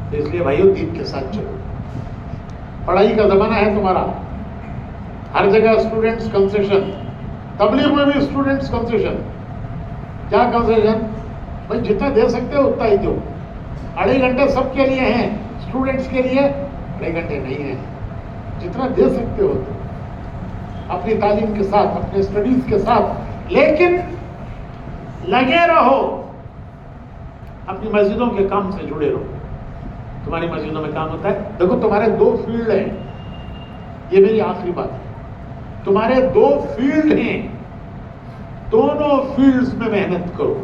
S1: تو اس لیے بھائیو، دین کے ساتھ چلو۔ پڑھائی کا زمانہ ہے تمہارا، ہر جگہ اسٹوڈنٹس کنسیشن، تبلیغ میں بھی اسٹوڈنٹس کنسیشن۔ کیا کنسیشن؟ بھائی جتنا دے سکتے ہو اتنا ہی دو۔ 2.5 گھنٹے سب کے لیے ہیں، اسٹوڈنٹس کے لیے 2.5 گھنٹے نہیں ہیں۔ جتنا دے سکتے ہو اپنی تعلیم کے ساتھ، اپنے اسٹڈیز کے ساتھ، لیکن لگے رہو، اپنی مسجدوں کے کام سے جڑے رہو۔ تمہاری مسجدوں میں کام ہوتا ہے، دیکھو تمہارے 2 فیلڈ ہیں، یہ میری آخری بات ہے، تمہارے 2 فیلڈ ہیں، دونوں فیلڈز میں محنت کرو۔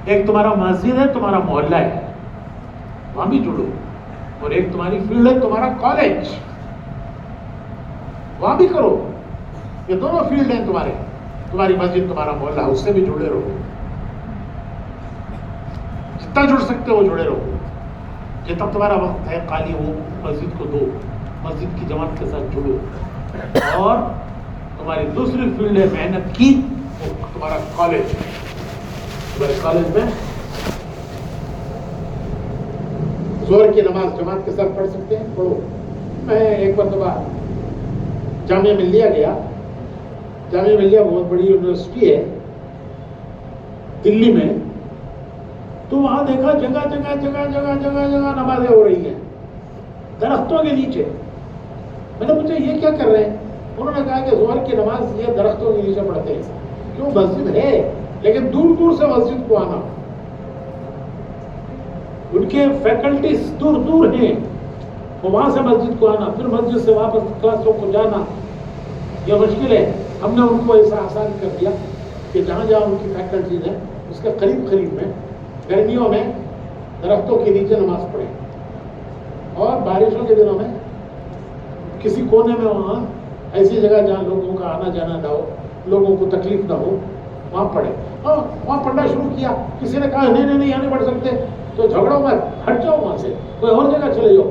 S1: ایک تمہارا مسجد ہے، تمہارا محلہ ہے، وہاں بھی جڑو، اور ایک تمہاری فیلڈ ہے، تمہارا کالج، وہاں بھی کرو۔ یہ دونوں فیلڈ ہیں تمہارے، تمہاری مسجد، تمہارا محلہ، اس سے بھی جڑے رہو، جتنا جڑ سکتے ہو جڑے رہو۔ جتنا تمہارا وقت ہے خالی ہو، مسجد کو دو، مسجد کی جماعت کے ساتھ جڑو۔ اور تمہاری دوسری فیلڈ ہے محنت کی، وہ تمہارا کالج، تمہارے کالج میں ظہر کی نماز جماعت کے ساتھ پڑھ سکتے ہیں، پڑھو۔ میں ایک مرتبہ جامعہ ملیہ گیا، جامعہ ملیہ بہت بڑی یونیورسٹی ہے دلی میں، تو وہاں دیکھا جگہ جگہ جگہ جگہ جگہ جگہ نمازیں ہو رہی ہیں درختوں کے نیچے۔ میں نے پوچھا یہ کیا کر رہے ہیں؟ انہوں نے کہا کہ ظہر کی نماز یہ درختوں کے نیچے پڑھتے ہیں۔ کیوں؟ مسجد ہے لیکن دور دور سے مسجد کو آنا، ان کے فیکلٹیز دور دور ہیں، وہاں سے مسجد کو آنا، پھر مسجد سے واپس کلاسوں کو جانا، یہ مشکل ہے۔ ہم نے ان کو ایسا آسان کر دیا کہ جہاں جہاں ان کی فیکلٹیز ہیں اس کے قریب قریب میں گرمیوں میں درختوں کے نیچے نماز پڑھیں، اور بارشوں کے دنوں میں کسی کونے میں وہاں ایسی جگہ جہاں لوگوں کا آنا جانا نہ ہو، لوگوں کو تکلیف نہ ہو، وہاں پڑھیں۔ اور وہاں پڑھنا شروع کیا، کسی نے کہا نہیں نہیں نہیں یہاں نہیں پڑھ سکتے، تو جھگڑو مت، ہٹ جاؤ وہاں سے، کوئی اور جگہ چلے جاؤ۔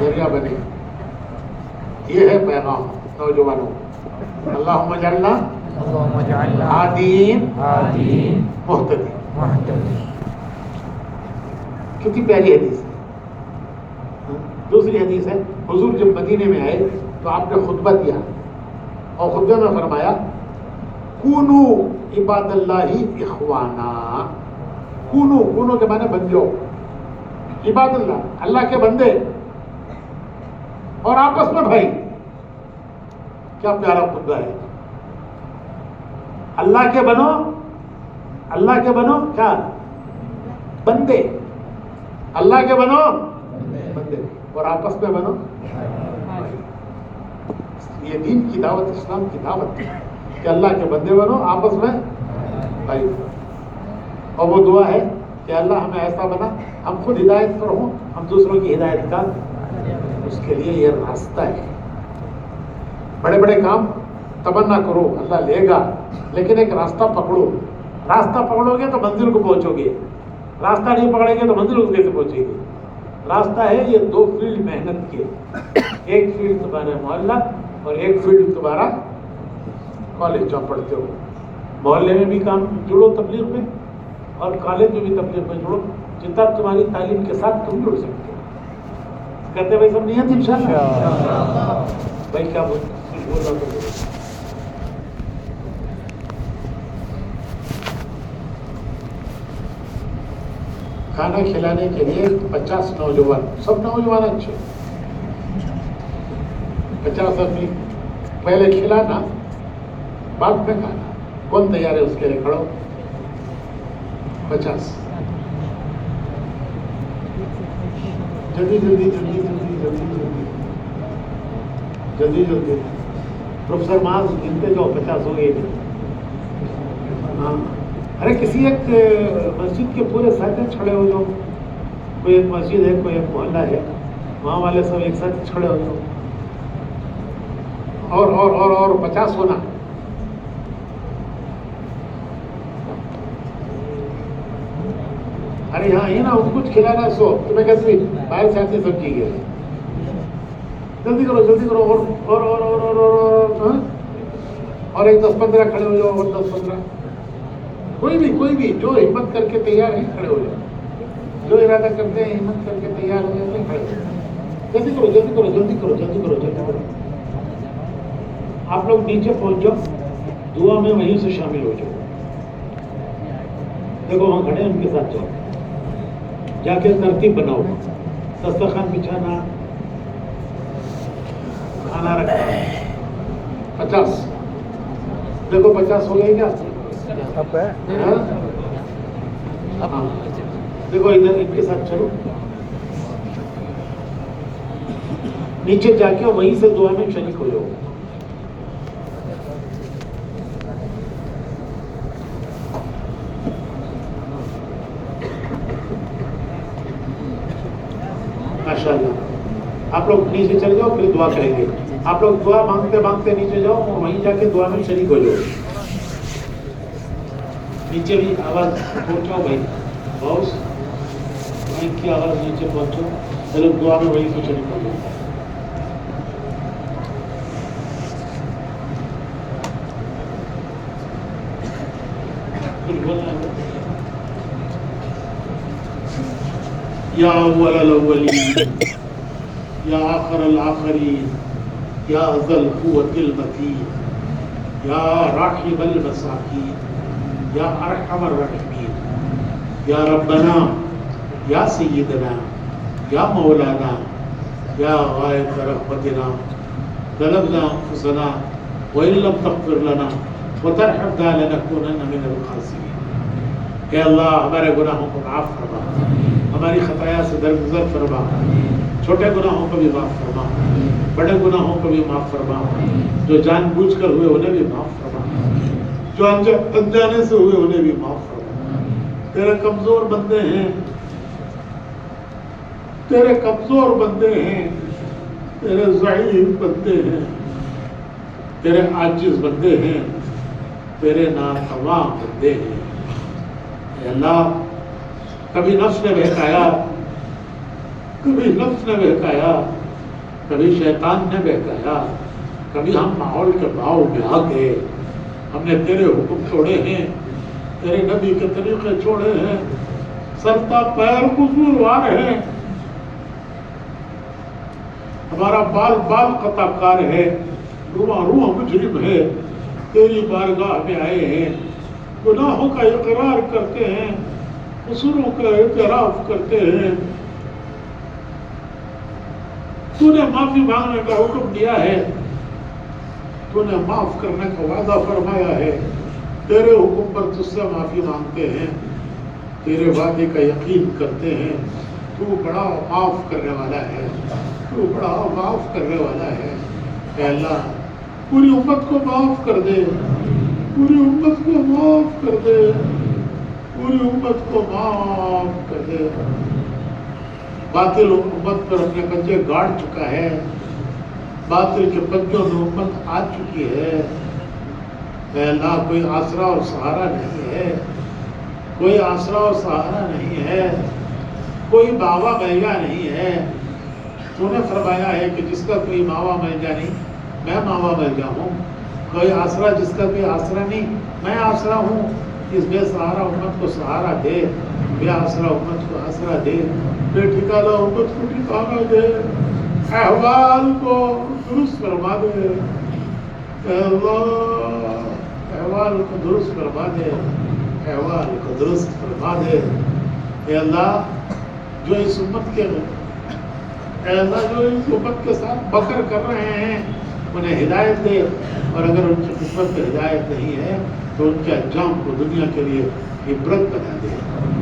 S1: ذریعہ بنے. یہ ہے پیغام نوجوانوں. اللہم اجعلنا
S2: اللهم اجعلنا
S1: ہادین
S2: هادين
S1: مہتدین.
S2: مهتدين.
S1: کتنی پیاری حدیث ہے. دوسری حدیث ہے, حضور جب مدینے میں آئے تو آپ نے خطبہ دیا اور خطبے میں فرمایا کونو عباد اللہ اخوانا. کونو, کونو کے معنی بن جاؤ. عباد اللہ, اللہ کے بندے اور آپس میں بھائی. کیا پیارا خطبہ ہے. اللہ کے بنو, اللہ کے بنو کیا بندے, اللہ کے بنو بندے اور آپس میں بنو. یہ دین کی دعوت, اسلام کی دعوت کہ اللہ کے بندے بنو, آپس میں بھائی. اور وہ دعا ہے کہ اللہ ہمیں ایسا بنا, ہم خود ہدایت پر ہوں, ہم دوسروں کی ہدایت کا. اس کے لیے یہ راستہ ہے. بڑے بڑے کام تمنا کرو, اللہ لے گا, لیکن ایک راستہ پکڑو. راستہ پکڑو گے تو منزل کو پہنچو گے, راستہ نہیں پکڑیں گے تو منزل کو کیسے پہنچے گے. راستہ ہے یہ دو فیلڈ محنت کے, ایک فیلڈ تمہارا محلہ اور ایک فیلڈ تمہارا کالج جہاں پڑھتے ہو. محلے میں بھی کام جڑو تبلیغ میں, اور کالج میں بھی تبلیغ میں جڑو, جتنا تمہاری تعلیم کے ساتھ تم جڑ سکتے ہو. کہتے بھائی سب نیت انشاءاللہ. بھائی کیا بول رہا تو کھانا کھلانے کے لیے 50 نوجوان, سب نوجوان اچھے, 50 آدمی. پہلے کھلانا بعد میں کھانا. کون تیار ہے اس کے لیے؟ کھڑو. 50. جلدی جلدی جلدی جلدی جلدی جلدی جلدی جلدی. پروفیسر معاذ گنتے جو 50 ہو گئے. ہاں, ارے کسی ایک مسجد کے پورے ساتھ چھڑے ہو جاؤ. کوئی ایک مسجد ہے, کوئی ایک محلہ ہے, وہاں والے سب ایک ساتھ چھڑے ہو جاؤ. اور 50 ہونا. ارے ہاں یہ نا ان کچھ کھلانا. سو تمہیں کیسے باہر سے آتے سب چیزیں. جلدی کرو جلدی کرو. اور ایک 10-15 کھڑے ہو جاؤ. اور 10-15 کوئی بھی جو ہمت کر کے تیار ہے کھڑے ہو جائے. جو ارادہ کرتے ہیں ہمت کر کے تیار ہو جاتے ہیں کھڑے ہو جائے. جلدی کرو جلدی کرو جلدی کرو جلدی کرو جلدی کرو. آپ لوگ نیچے پہنچ جاؤ, دعا میں وہیں سے شامل ہو جاؤ. دیکھو وہاں کھڑے ہیں, ان کے ساتھ جاؤ, جا کے ترتیب بناؤ. دسترخوان بچھانا, کھانا رکھنا. 50 دیکھو 50 ہو گئے کیا؟ دیکھو ادھر ان کے ساتھ چلو. نیچے جا کے وہیں سے دعا میں شریک ہو جاؤ. ماشاءاللہ. آپ لوگ نیچے چلے جاؤ, پھر دعا کریں گے. آپ لوگ دعا مانگتے مانگتے نیچے جاؤ, اور وہیں جا کے دعا میں شریک ہو جاؤ. نیچے بھی آواز پہنچاؤ بھائی, باؤس مائک کی آواز نیچے پہنچو. چلو دعا میں وہیں سے شریک ہو جاؤ. کچھ بولنا ہے؟ یا اول الاولین یا آخر الآخرین یا ذا القوة المتین یا راحم المساکین یا ارحم الراحمین یا ربنا یا سیدنا یا مولانا یا غایت رغبتنا ظلمنا انفسنا وإن لم تغفر لنا وترحمنا لنكونن من الخاسرین. کہ اللہ ہمارے گناہوں کو معاف فرما, ہماری خطایا سے درگزر فرما, چھوٹے گناہوں کو بھی معاف فرما, بڑے گناہوں کو بھی معاف فرما, جو جان بوجھ کر ہوئے انہیں بھی معاف فرما, جو انجانے سے ہوئے انہیں بھی معاف فرما. تیرے کمزور بندے ہیں, تیرے کمزور بندے ہیں, تیرے ضعیف بندے ہیں, تیرے عاجز بندے ہیں, تیرے ناتواں بندے ہیں. اے اللہ, کبھی نفس نے بہکایا, کبھی نفس نے بہکایا, کبھی شیطان نے بہکایا، کبھی ہم ماحول کے بھاؤ میں آ گئے، ہم نے تیرے حکم چھوڑے ہیں، تیرے نبی کے طریقے چھوڑے ہیں، سرتا پیر قصوروار ہے، ہمارا بال بال قطع کار ہے، روح روح مجرم ہے، تیری بارگاہ میں آئے ہیں، گناہوں کا اقرار کرتے ہیں، قصوروں کا اعتراف کرتے ہیں، تو نے معافی مانگنے کا حکم دیا ہے، تو نے معاف کرنے کا وعدہ فرمایا ہے، تیرے حکم پر تجھ سے معافی مانگتے ہیں، تیرے وعدے کا یقین کرتے ہیں، تو بڑا معاف کرنے والا ہے، تو بڑا معاف کرنے والا ہے۔ اے اللہ پوری امت کو معاف کر دے، پوری امت کو معاف کر دے، پوری امت کو معاف کر دے۔ باطل امت پر اپنے پنجے گاڑ چکا ہے، باطل کے پنجوں میں امت آ چکی ہے۔ اے اللہ کوئی آسرا اور سہارا نہیں ہے، کوئی آسرا اور سہارا نہیں ہے، کوئی باوا ملجا نہیں ہے۔ تو نے فرمایا ہے کہ جس کا کوئی ماوا ملجا نہیں میں ماوا ملجا ہوں، کوئی آسرا جس کا کوئی آسرا نہیں میں آسرا ہوں۔ اس بے سہارا امت کو سہارا دے، بے آسرا امت کو آسرا دے، بے ٹھکانہ امت کو ٹھکانہ دے، احوال کو درست فرما دے۔ اے اللہ احوال کو درست فرما دے، احوال کو درست فرما دے۔ اے اللہ جو اس امت کے اے اللہ جو اس امت کے ساتھ بکر کر رہے ہیں انہیں ہدایت دے، اور اگر ان کی قسمت میں ہدایت نہیں ہے تو ان کے انجام کو دنیا کے لیے عبرت بنا دے،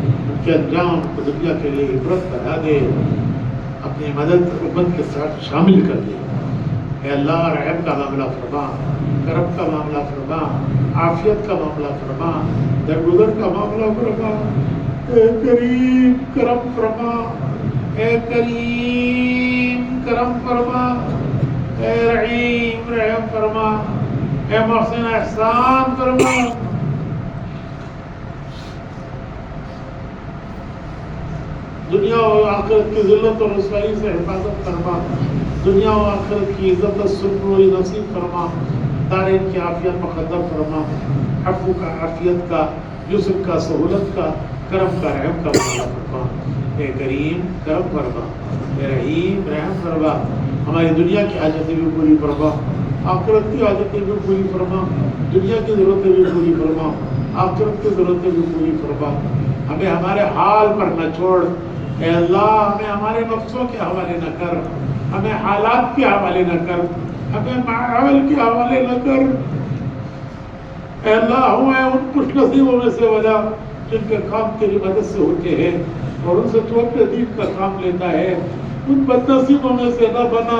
S1: ان کے انجام کو دنیا کے لیے عبرت بنا دے، اپنی مدد امت کے ساتھ شامل کر دے۔ اے اللہ رحم کا معاملہ فرما، کرم کا معاملہ فرما، عافیت کا معاملہ فرما، درگزر کا معاملہ فرما۔ اے کریم کرم فرما، اے کریم کرم فرما، اے رحیم رحم فرما، اے محسن احسان فرما۔ دنیا و آخرت کی ذلت اور رسوائی سے حفاظت فرما، دنیا و آخرت کی عزت و سرفروئی نصیب فرما، دارین کی عافیت مقدر فرما، عفو کا، عافیت کا، یسر کا، سہولت کا، کرم کا، رحم کا معاملہ فرما۔ اے کریم کرم فرما، اے رحیم رحم فرما، ہماری دنیا کی حاجتیں بھی پوری فرما، آخرت کی حاجتیں بھی پوری فرما، دنیا کی ضرورتیں بھی پوری فرما، آخرت کی ضرورتیں بھی پوری فرما۔ ہمیں ہمارے حال پر نہ چھوڑ اے اللہ، ہمیں ہمارے نفسوں کے حوالے نہ کر، ہمیں حالات کے حوالے نہ کر، ہمیں ماحول کے حوالے نہ کر۔ اے اللہ ہمیں ان خوش نصیبوں میں سے بنا جن کے کام تیری مدد سے ہوتے ہیں اور ان سے تو اپنے دین کا کام لیتا ہے، ان بد نصیبوں میں سے نہ بنا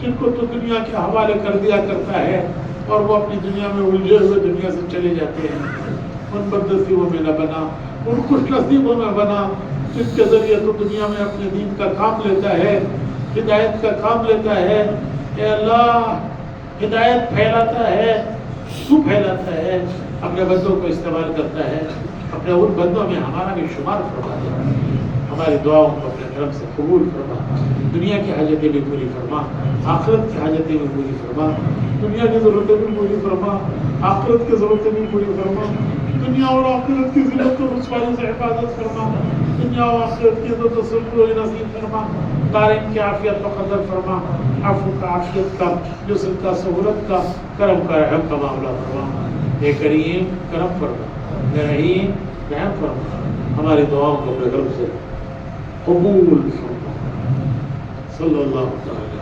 S1: جن کو تو دنیا کے حوالے کر دیا کرتا ہے اور وہ اپنی دنیا میں الجھے ہوئے دنیا سے چلے جاتے ہیں۔ ان بد نصیبوں میں نہ بنا، ان خوش نصیبوں میں بنا جن کے ذریعے تو دنیا میں اپنے دین کا کام لیتا ہے، ہدایت کا کام لیتا ہے۔ اے اللہ ہدایت پھیلاتا ہے، تو پھیلاتا ہے، اپنے بندوں کو استعمال کرتا ہے، اپنے ان بندوں میں ہمارا بھی شمار فرما دے، ہماری دعاؤں کو اپنے کرم سے قبول فرما، دنیا کی حاجتیں بھی پوری فرما، آخرت کی حاجتیں بھی پوری فرما، دنیا کی ضرورتیں بھی پوری فرما، آخرت کی ضرورتیں بھی پوری فرما، دنیا اور آخرت کی ذلت و رسوائی سے حفاظت فرما، دنیا و آخرت کی عزت و سرفروئی نصیب فرما، دارین کی عافیت مقدر فرما، عفو کا، عافیت کا، یسر کا، سہولت کا، کرم کا، رحم کا معاملہ فرما۔ اے کریم کرم فرما، اے رحیم رحم فرما، ہماری دعاؤں کو اپنے گھر سے قبول فرما۔ صلی اللہ تعالی